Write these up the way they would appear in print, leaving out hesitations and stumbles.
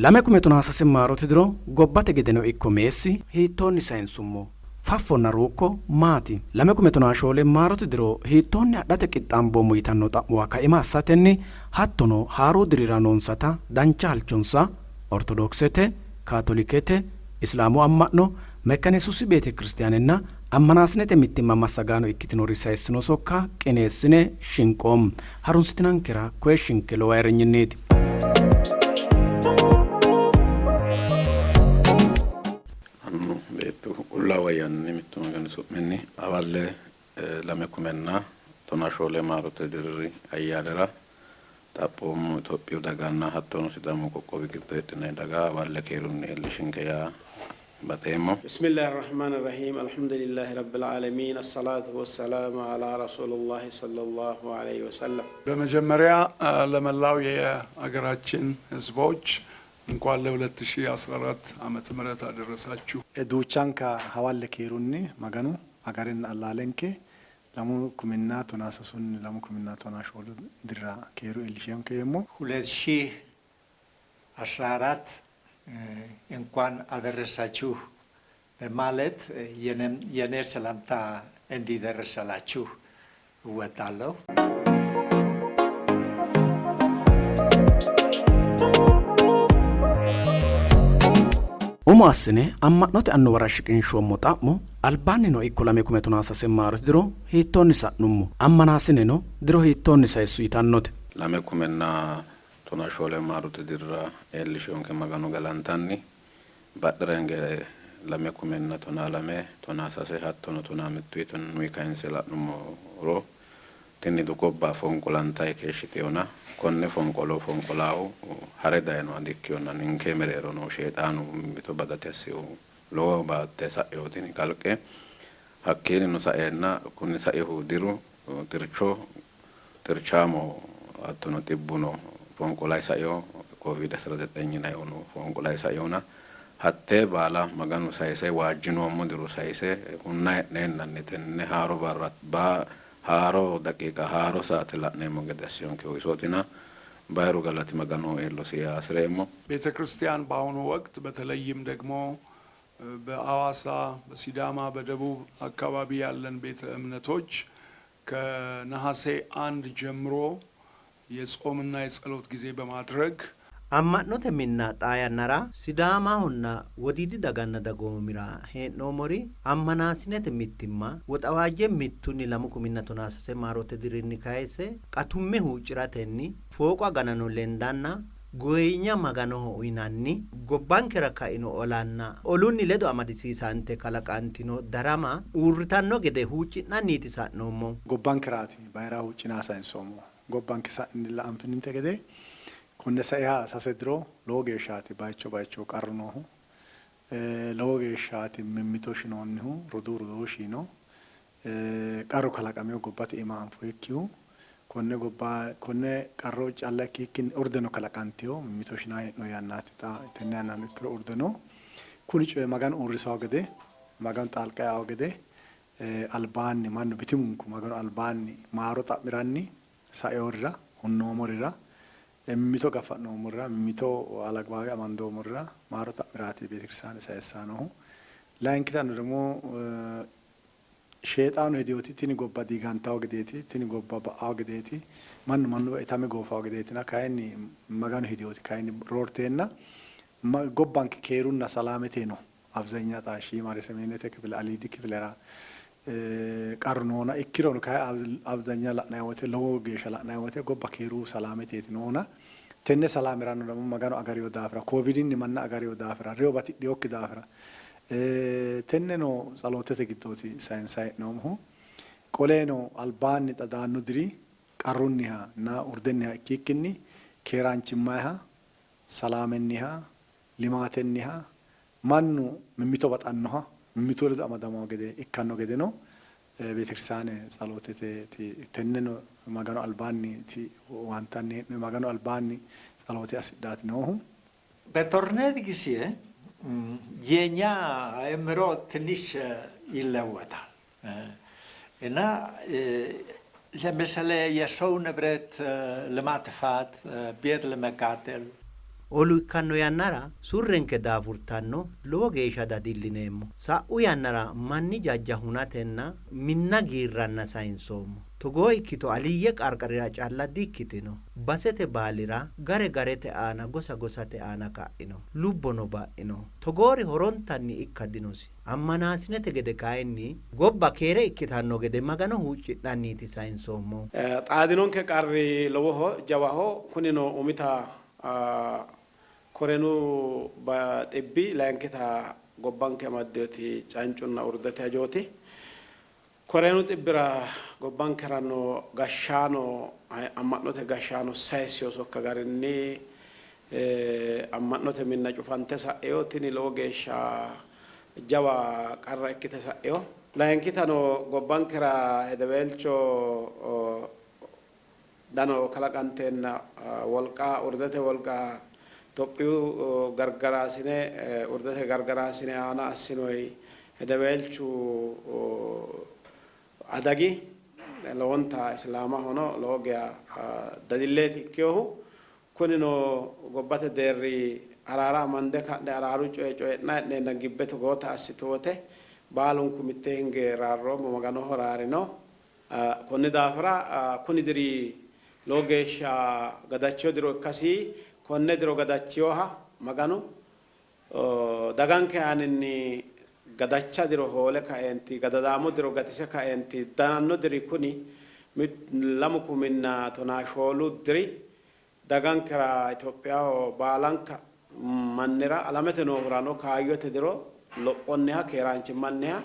Lame come tonaasase maarooti diro gobbate gedeno ikko meessi hiittoonni sayinsummo faffonna ruukko maati lame come tonaashoole maarooti diro hiittoonni adhate qixxaamboommo yitanno xa'muwa kaima assatenni hattono haaroo dirira noonsata dancha halchonsa ortodoksete kaatolikete islaamu amma'no mekkanesusi beete kiristiyaanenna ammanaasnete mittimma massagaano ikkitinori sayissino sokka qineessine shinqoom harunsitinankera koye shinke lowa erenyineeti. Ullawayanni mittu magani su'minni awalle lame kumenna tonaashoole maarote dirri ayyaanera xaphoommu Itophiyu daganna hattono Sidaamu qoqqowi giddo heedhine daga awalle keerunni iillishinke yaa bateemmo. Bismillahir Rahmanir Rahim. Alhamdulillahi Rabbil Alamin. As-salatu was-salamu ala Rasulillahi sallallahu alayhi wa sallam. በመጀመሪያ ለመላው የአገራችን ህዝቦች እንኳን ለ2014 ዓመተ ምህረት አደረሳችሁ። ዱቻንካ ሐዋለ ኬሩኒ ማጋኑ አጋርን አላለንኬ ለሙ ኩሚና ቶናሰሱን ለሙ ኩሚና ቶናሾል ድራ ኬሩ ኤልሽንከ የሞ 2014 እንኳን አደረሳችሁ በማለት የኔ ሰላምታ እንዲደርሳላችሁ እወዳለሁ። Umo assine amma'note annuwara shiqinshoommo xa'mo albaannino ikko lame kume tonaasase maarooti diro hiittoonni sa'nummo ammanaasineno diro hiittoonni sayissu yitannote. Lame kumenna tonaashoole maarote dirra eellishinke maganu galantanni badherenge lame kumenna tonaa lame tonaasase hattono tonaa mittu nuyi kayinse la'nummoro tinni gobba fonqolantay keeshshiteewona konne fonqolaahu hare dayino adikkiyonna ninke mereerono sheexaanu mito badate assihu lowo baatte sa'eewotini kalqe hakkiinino sa'eenna kunni saihu diru tirchaamo hattono xibbuno fonqolay sa'ewo covid-19 yinayihono fonqolay sa'ewona hattee baala maganu sayise waajjinoommo diru sayise hunna he'neennanni tenne haaro barra haaro daqiiqa haaro saate la'neemmo gede assiyonke ሆይሶቲና ባይሩ ገለቲ መገኑ ኤሎሲ ያስሬሞ ቤተ ክርስቲያን በአሁኑ ወቅት በተለይም ደግሞ በአዋሳ በሲዳማ በደቡብ አካባቢ ያለን ቤተ እምነቶች ከነሐሴ 1 ጀምሮ የጾምና የጸሎት ጊዜ በማድረግ amma'note minna xaayannara sidaamahunna wodiidi daganna dagoomira hee'noomori ammanaasinete mittimma woxawaajje mittunni lamu kuminna tonaasase maarote dirinni kayise qatumme huucciratenni fooqa ganano lendanna goynya maganoho uyinanni gobbankera kaino olanna olunni ledo amadisiisante kalaqantino darama uurritanno gede huucci'nanniiti sa'noommo gobbankeraati bayra huuccina sayinsoommo gobbanki sa'nilla anfininte gede kunne sa'iha sasedro lowo geeshshaati bayicho qarnohu lowo geeshshaati mimmito shinoonnihu ruduu shino qarru kalaqameyo gobbate ima anfoyikkihu konne qarro calla ikkikkin urdeno kalaqantiyo mimmito shina hee'no yannaati xa tenne yannano ikkiro urdeno kuni coye maganu uurrisawo gede maganu xaalqa yawo gede albaanni mannu bitimunku maganu albaanni maaro xa'miranni saeyorira hunnoomorira mito gafa'noomorra mito alagbawi amandoomorra maaro ta'miraati beetikristaane sayessaanohu layinkitanno ደግሞ sheexaanu hediyoti tini gobba diigantawo gedeeti tini gobba ba'awo gedeeti mannu itame goofawo gedeetina kayinni maganu hediyoti kayinni roorteenna gobbanki keerunna salaamete no abzanya taa shiimare semenete ክፍል አሊዲ ክፍለራ qarru noona ikkirono kay abzanya la'nayi wote lowo geeshsha la'nayi wote gobba keeru salaameteeti noona tenne salaameranno ደግሞ maganu agariyo daafira covidinni manna agariyo daafira reyo batidhiyokki daafira tenneno tsalootete giddooti sayinsayi hee'noommohu qoleeno albaanni xadaannu diri qarrunniha na urdenniha ikkikkinni keeraanchimmayiha salaamenniha limaatenniha mannu mimmito baxannoha mimmito ledo amadamawo gede ikkanno gedeno beetikristaane tsalootete tenneno maganu albaanni wantanni hee'noyi maganu albaanni tsaloote assidhaati noohu በጦርነት ጊዜ የኛ አእምሮ ትንሽ ይለወጣል እና ለምሳሌ የሰው ንብረት ለማጥፋት ቤት ለመቃጠል olu ikkanno yannara surrenke daafurtanno lowo geeshsha dadillineemmo. Sa'u yannara manni jajja hunatenna minna giirranna sayinsoommo. Togoo ikkito aliyye qarqarira calla dikkitino basete baalira gare garete aana gosa gosate aana ka'ino lubbono ba'ino togoori horontanni ikkadinosi ammanaasinete gede kayinni gobba keere ikkitanno gede magano huuccidhanniiti sayinsoommo. Xaadinonke qarri lowoho jawaho kunino umita korenu xibbi layinkita gobbanke amaddeyoti cancunna urdete hajooti. Korenu xibbira gobbankerano gashshaano amma'note gashshaano sayisiyo sokka garinni amma'note minna cufante sa'eyo tini lowo geeshsha jawa qarra ikkite sa'eyo. Layinkitano gobbankera hedeweelcho dano kalaqanteenna wolqa urdete wolqa Itophiyu gargaraasine urdete gargaraasine aana assinoyi hedeweelchu adagi lowonta islaama hono lowo geya dadilleeti ikkeyohu kunino gobbate deerri araara amande ka'ne araaru coye'na e'neenna gibbete goota assitoote baalunku mitte hinge raarroommo maganoho raarino konni daafira kuni diri lowo geeshsha gadachiyo diro ikkasi konne diro gadachiyoha maganu daganke aaninni gadacha diro hoole kaenti gadadaamo diro gatise kaenti dananno diri kuni lamu kuminna tonaashoolu diri dagankera Itoophiyaho baalanka mannira alamete noohurano kaayyote diro lophonniha keeraanchimmanniha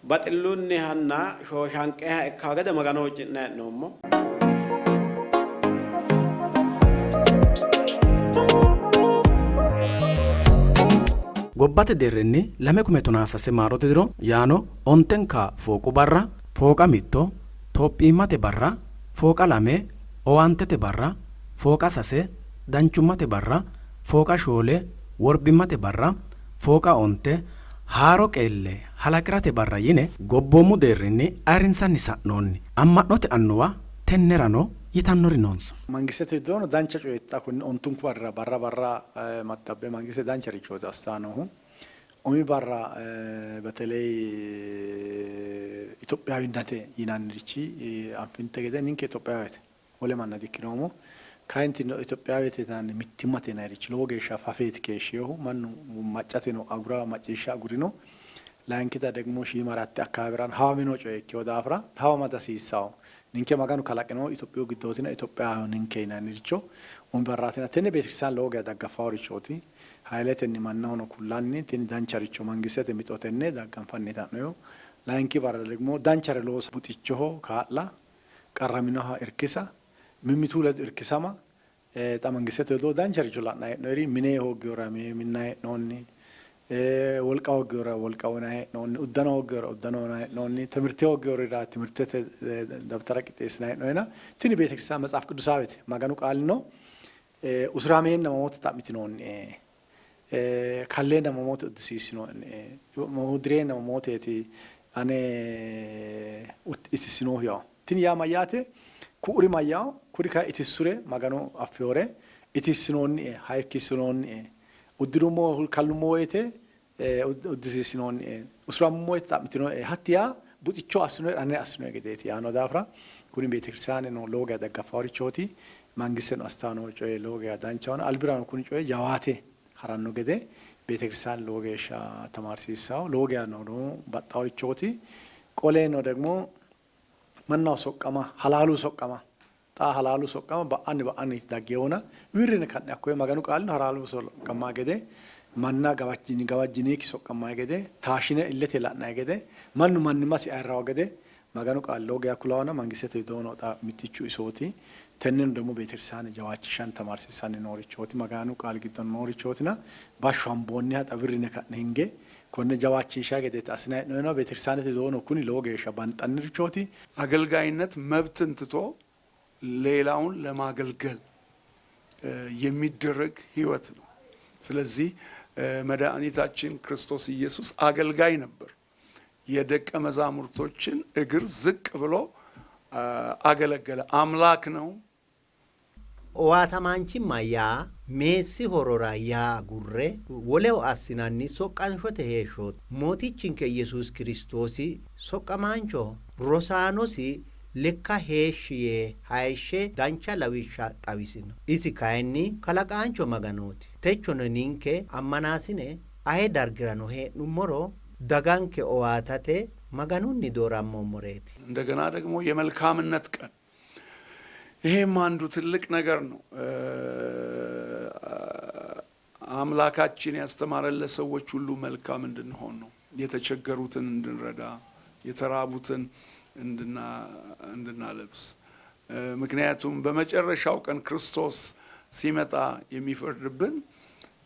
baxillunnihanna shooshanqeha ikkawo gede magano huucci'nayi hee'noommo. gobbate deerrinni 2016 maarote diro yaano ontenka fooqu barra fooqa mitto toophiimmate barra fooqa lame owaantete barra fooqa sase danchummate barra fooqa shoole worbimmate barra fooqa onte haaro qeelle halaqirate barra yine gobboommu deerrinni ayirrinsanni sa'noonni amma'note annuwa tennerano yitannori noonsa. Mangistete doono dancha coyetta kun ontunku barra mattabbe mangiste dancha richoota astaanohu umi barra በተለይ ኢትዮጵያዊነቴ ይናንርቺ አንፍንተ ገደ ንንከ ኢትዮጵያዊት ወለማና ዲክኖሞ ካንቲ ነው ኢትዮጵያዊት ታን ሚትማቴ ናይርቺ ሎጌሻ ፋፌት ከሽዮ ማኑ ማጫቴ ነው አጉራ ማጭሻ ጉሪኖ ላንኪታ ደግሞ ሺማራት አካባቢራን ሃዋሚኖ ጮይክ ወዳፍራ ሃዋማታ ሲሳው ንንከ ማጋኑ ካላቀኖ ኢትዮጵያ ግዶቲና ኢትዮጵያ ንንከ ይናንርቾ ኡምበራቲና ተነ ቤተክርስቲያን ሎጋ ዳጋፋውሪቾቲ ሃይለተኒ ማናሆኖ ኩላኒ ተኒ ዳንቻሪቾ መንግስት የሚጦተነ ዳጋንፋኔታ ነው ላንኪ ባራ ደግሞ ዳንቻረ ሎስ ቡቲቾ ካላ ቀራሚኖ እርክሳ ሚሚቱ ለእርክሳማ ጣ መንግስት ዶ ዳንቻሪቾ ላና ነሪ ሚኔ ሆግዮራሚ ሚናይ ኖኒ ወልቃው ገራ ወልቃው ናይ ኖኒ ኡዳናው ገራ ኡዳናው ናይ ኖኒ ትምርቴው ገራ ትምርቴ ደብተራ ቂጤስ ናይ ኖና ቲኒ ቤተክርስቲያን መጽሐፍ ቅዱሳዊት ማጋኑ ቃል ነው ኡስራሜን ነሞት ታሚት ኖኒ ካሌና መሞት እድሲስ ነው ሞድሬና መሞቴቲ አኔ ኢትሲኖ ያው ቲኒ ያ ማያቴ ኩሪ ማያው ኩሪ ካ ኢትሱሬ ማጋኑ አፍዮሬ ኢትሲኖኒ ሃይኪስኖኒ ኡድሩሞ ካልሞይቴ ኡድሲስኖኒ ኡስራሞይት ታሚት ነው ሀቲያ ቡጢቾ አስኖ አኔ አስኖ ገዴት ያ ነው ዳፍራ ኩኒ ቤተክርስቲያን ነው ሎጋ ደጋፋውሪቾቲ ማንግስን አስታኖ ጮይ ሎጋ ዳንቻውን አልብራን ኩኒ ጮይ ያዋቴ ሀራኖ ገዴ ቤተክርስቲያን ሎጌሻ ተማርሲሳው ሎጋ ነው ባጣውሪቾቲ ቆሌ ነው ደግሞ መናው ሶቀማ ሐላሉ ሶቀማ ጣ ሐላሉ ሶቀማ በአን ይታገውና ዊርን ካዳኮ ማጋኑ ቃል ነው ሐላሉ ሶቀማ ገዴ ማና ጋዋጅኒ ሶቀማ ገዴ ታሽነ ኢለቴ ላና ገዴ ማን ማሲ አይራው ገዴ ማጋኑ ቃል ሎጋ ኩላውና መንግስት ይዶኖ ጣ ሚትቹ ኢሶቲ ተነን ደግሞ ቤተክርስቲያን ጃዋችሻን ተማርሲሳን ኖርቾቲ ማጋኑ ቃል ግደን ኖርቾቲና ባሻም ቦኒያ ጠብሪነ ካነንጌ ኮነ ጃዋችሻ ገዴ ታስናይ ነው ቤተክርስቲያን ይዶኖ ኩኒ ሎጌሻ ባንጣንርቾቲ አገልጋይነት መብትን ትቶ ሌላውን ለማገልገል የሚደረግ ህይወት ነው። ስለዚህ መድኃኒታችን ክርስቶስ ኢየሱስ አገልጋይ ነበር። የደቀ መዛሙርቶችን እግር ዝቅ ብሎ አገለገለ። አምላክ ነው፣ owaatamaanchimma yaa meessi horora yaa gurre woleho assinanni soqqanshote heeshshooti. Mootichinke Yesuus Kiristoosi soqqamaancho rosaanosi lekka heeshshi yee hayishshe dancha lawishsha xawisino. Isi kayinni kalaqaancho Maganooti. Techono ninke ammanaasine aye dargirano hee'nummoro daganke owaatate Maganunni doorammoommoreeti. እንደገና ደግሞ የመልካምነት ቀን ይሄም አንዱ ትልቅ ነገር ነው። አምላካችን ያስተማረን ለሰዎች ሁሉ መልካም እንድንሆን ነው። የተቸገሩትን እንድንረዳ፣ የተራቡትን እንድናለብስ። ምክንያቱም በመጨረሻው ቀን ክርስቶስ ሲመጣ የሚፈርድብን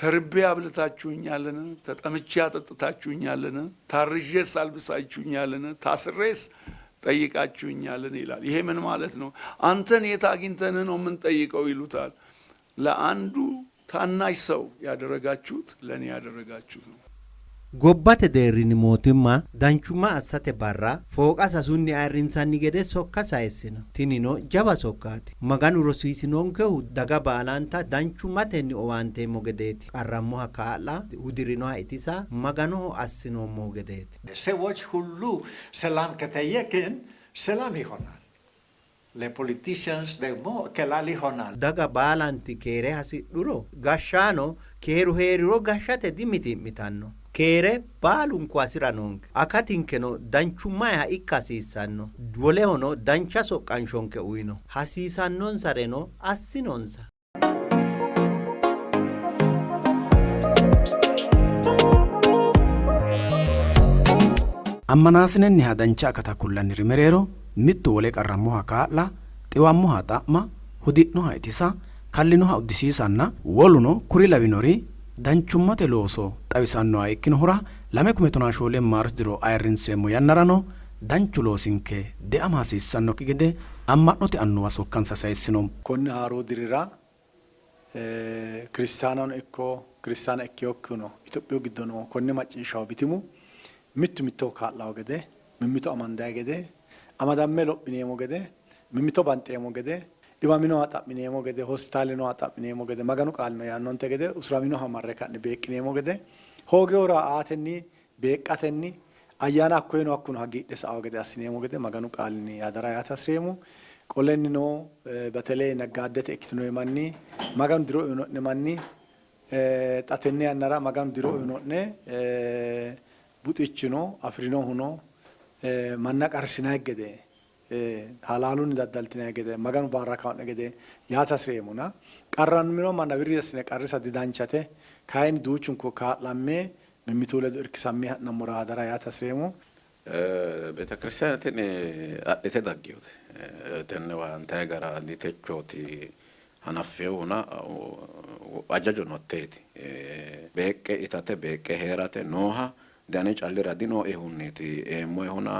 ተርቤ አብልታችሁኛልን? ተጠምቼ አጠጥታችሁኛልን? ታርዤስ አልብሳችሁኛልን? ታስሬስ ጠይቃችሁኛልን? ይላል። ይሄ ምን ማለት ነው? አንተን የት አግኝተን ነው የምንጠይቀው ይሉታል። ለአንዱ ታናሽ ሰው ያደረጋችሁት ለእኔ ያደረጋችሁት ነው። gobbate deerrini mootummaa danchummaa assate barra fooqa sasunni ayirrinsanni gede sokka sayessino. Tinino jaba sokkaati. Maganu rosiisinonkehu daga baalaanta danchummatenni owaanteemmo gedeeti. Qarrammoha kaa'la udirinoha itisa maganoho assinoommo gedeeti. ሰዎች ሁሉ ሰላም ከጠየቅን ሰላም ይሆናል። ለፖለቲሽያንስ ደግሞ ቀላል ይሆናል። daga baalanti keere hasidhuro gashshaano keeru heeriro gashshate dimiti'mitanno. keere baalunku hasira noonke akatinkeno danchummaa ikka hasiissanno. wolehono dancha soqqanshonke uyino hasiisannonsareno assinonsa. ammanaasinenniha dancha akata kullanniri mereero mittu wole qarrammoha kaa'la, xiwammoha xa'ma, hudidnoha itisa, kallinoha uddisiisanna woluno kuri lawinori danchummate looso xawisannoha ikkinohura 2017 maaros diro ayirrinseemmo yannarano danchu loosinke de'ama hasiissannokki gede amma'note annuwa sokkansa sayissinoom. Konni haaroo dirira kiristaanano ikko kiristaana ikkiyokkuno Itophiyu giddono konne macciishshawo bitimu mittu mittoho kaa'lawo gede mimmito amandayi gede amadamme lophineemmo gede mimmito banxeemmo gede dhiwaminoha xa'mineemmo gede hospitaalinoha xa'mineemmo gede maganu qaalino yaannonte gede usuraminoha marre ka'ne beeqineemmo gede hoogewora aatenni beeqqatenni ayyaana hakkoyino hakkuno hagiidhe sa'awo gede assineemmo gede maganu qaalini adara yaata hasireemmo. Qolennino በተለይ ነጋዴት ikkitinoy manni maganu diro uyino'ne manni xa tenne yannara maganu diro uyino'ne buxichino afirinohuno manna qarrisinayi gede halaalunni daddaltinayi gede maganu baarrakaa'ne gede yaata hasireemmona qarramino manna wirri assine qarrisa didanchate kayinni duuchunku kaa'lamme mimmitu ledo irkisamme ha'nammora adara yaata hasireemmo. ቤተክርስቲያናትን አዴቴ ዳጊዮት ተነዋ አንታይ ጋራ ዲቴቾቲ ሀናፌውና አጃጆ ኖቴቲ ቤቄ ኢታቴ ቤቄ ሄራቴ ኖሃ ዳኔ ጫሊራ ዲኖ ኤሁኒቲ ኤሞ ኤሁና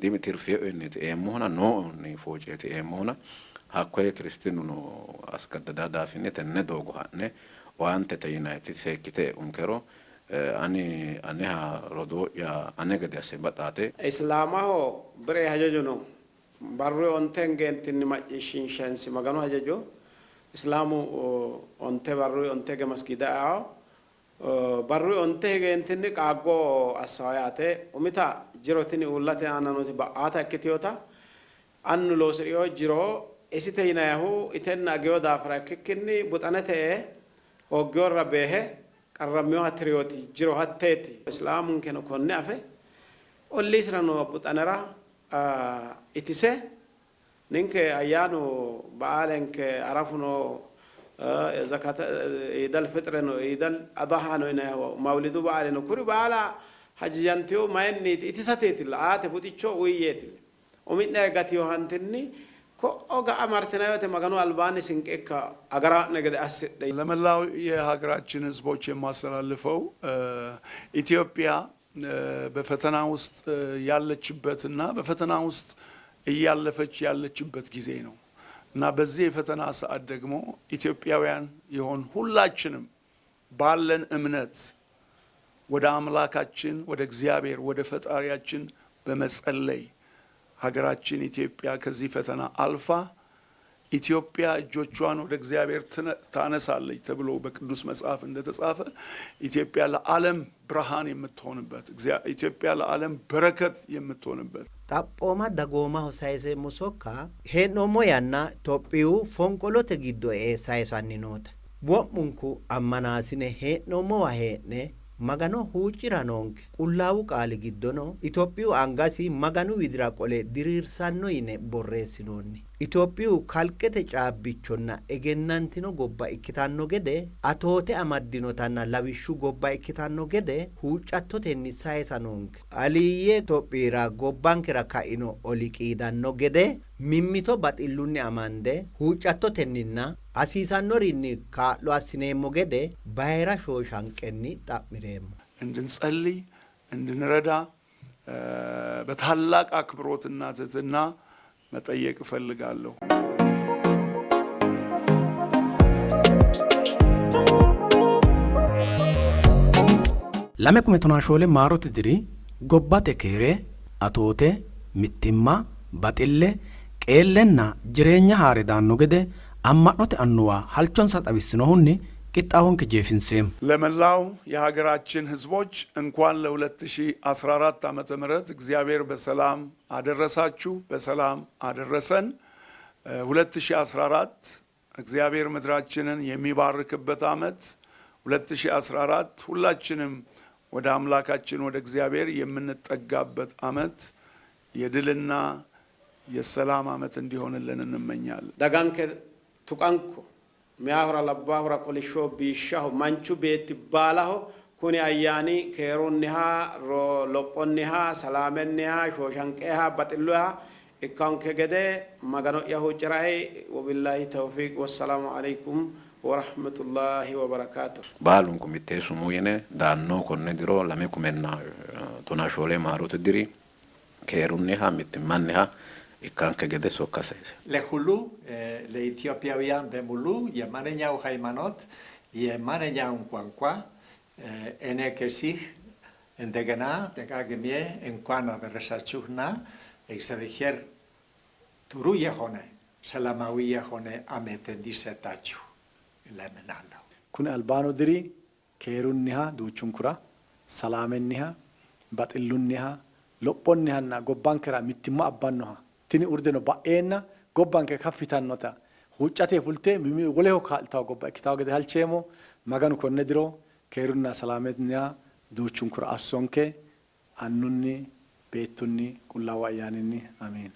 ዲሚትር ፊኡኒቲ ኤሞ ሆና ኖ ኤሁኒ ፎቼቲ ኤሞ ሆና ሀኮይ ክርስቲኑ ኖ አስከደዳ ዳፊኔ ተነ ዶጎ ሀኔ ዋንቴ ተይናይቲ ሴኪቴ ኡንከሮ ani aneha rodo ya anega de sebatate islamaho bre hajajo no barru onten gentin maccishin shansi magano hajajo islamu onte barru onte ge masgida barru onte gentin qago asawayate umita jirotini ullate ananoti baata ekkitiyota annu losriyo jiro esite hinayahu itenna agyo dafra kikkinni butanete ogyorra behe qarrammiyo hatriyooti jiro hatteeti islaamun keno konne afe olliisirano buxanera itise ninke ayyaanu ba'aalenke arafuno zakata idal fitreno idal adahano inaho mawlidu ba'aaleno kuri ba'aala hajiyantiyo mayenni itisateeti la'aate buxicho uyyeeti uminne gatiyo hantinni ko oga amartinayote maganu albani sinቄካ አገራ ነገደ አስደ ለመላው የሀገራችን ህዝቦች የማስተላልፈው ኢትዮጵያ በፈተና ውስጥ ያለችበትና በፈተና ውስጥ እያለፈች ያለችበት ጊዜ ነው እና በዚህ የፈተና ሰዓት ደግሞ ኢትዮጵያውያን ይሆን ሁላችንም ባለን እምነት ወደ አምላካችን ወደ እግዚአብሔር ወደ ፈጣሪያችን በመጸለይ ሀገራችን ኢትዮጵያ ከዚህ ፈተና አልፋ ኢትዮጵያ እጆቿን ወደ እግዚአብሔር ታነሳለች ተብሎ በቅዱስ መጽሐፍ እንደተጻፈ ኢትዮጵያ ለዓለም ብርሃን የምትሆንበት ኢትዮጵያ ለዓለም በረከት የምትሆንበት xaphooma dagoomaho sayiseemmo sokka hee'noommo yanna Itophiyu fonqolote giddo sayisanni noote wo'munku ammanaasine hee'noommowa hee'ne magano huuccira noonke qullaawu qaali giddono Itophiyu angasi maganu widira qole diriirsanno yine borreessinoonni Itophiyu kalqete caabbichonna egennantino gobba ikkitanno gede atoote amaddinotanna lawishshu gobba ikkitanno gede huuccattotenni sayisa noonke aliyye Itophiyira gobbankera kaino oli qiidanno gede mimmito baxillunni amande huuccattotenninna hasiisannorinni kaa'lo assineemmo gede bayira shooshanqenni xa'mireemmo እንድንጸልይ እንድንረዳ በታላቅ አክብሮትና ትሕትና መጠየቅ እፈልጋለሁ። lame kume tonaashoolee maaroti diri gobbate keere atoote mittimma baxille qeellenna jireenya haare daanno gede amma'note annuwa halchonsa xawissinohunni ቂጣውን ከጄፊንሴም ለመላው የሀገራችን ህዝቦች እንኳን ለ2014 ዓመተ ምህረት እግዚአብሔር በሰላም አደረሳችሁ በሰላም አደረሰን 2014 እግዚአብሔር ምድራችንን የሚባርክበት ዓመት 2014 ሁላችንም ወደ አምላካችን ወደ እግዚአብሔር የምንጠጋበት ዓመት የድልና የሰላም ዓመት እንዲሆንልን እንመኛለን daganke tuqanko miyaahura labbaahura kolishshoo biishshaho manchu beetti baalaho kuni ayyaani keerunnihaa lophonnihaa salaamennihaa shooshanqeehaa baxilluhaa ikkanke gede magano'ya huuccirahi wabillahi tawfiiq wassalaamu alaykum warahmatullahi wabarakaatuh baalunku mitteessumuu yine daannoo konne diroo lame kumenna tonaashoolee maarotu diri keerunnihaa mittimmannihaa ikkanke gede sokkasese le hulu le Ethiopiaውያን በሙሉ የማንኛው ሃይማኖት የማንኛው ቋንቋ እኔ ከዚህ እንደገና ደጋግሜ እንኳን አደረሳችሁና እግዚአብሔር ጥሩ የሆነ ሰላማዊ የሆነ ዓመት እንዲሰጣችሁ እለምናለሁ። kun albaano diri keerunniha duuchunkura salaamenniha baxillunniha lophonnihanna gobbankera mittimma abbannoha tini urdeno ba'eenna gobbanke kaffitannota huuccate fulte mimi woleho kaaltaw gobba ikkitaw gede halcheemo maganu konne diro keerunna salaametniha duuchunkura assonke annunni beettunni qullaawa ayyaaninni amiin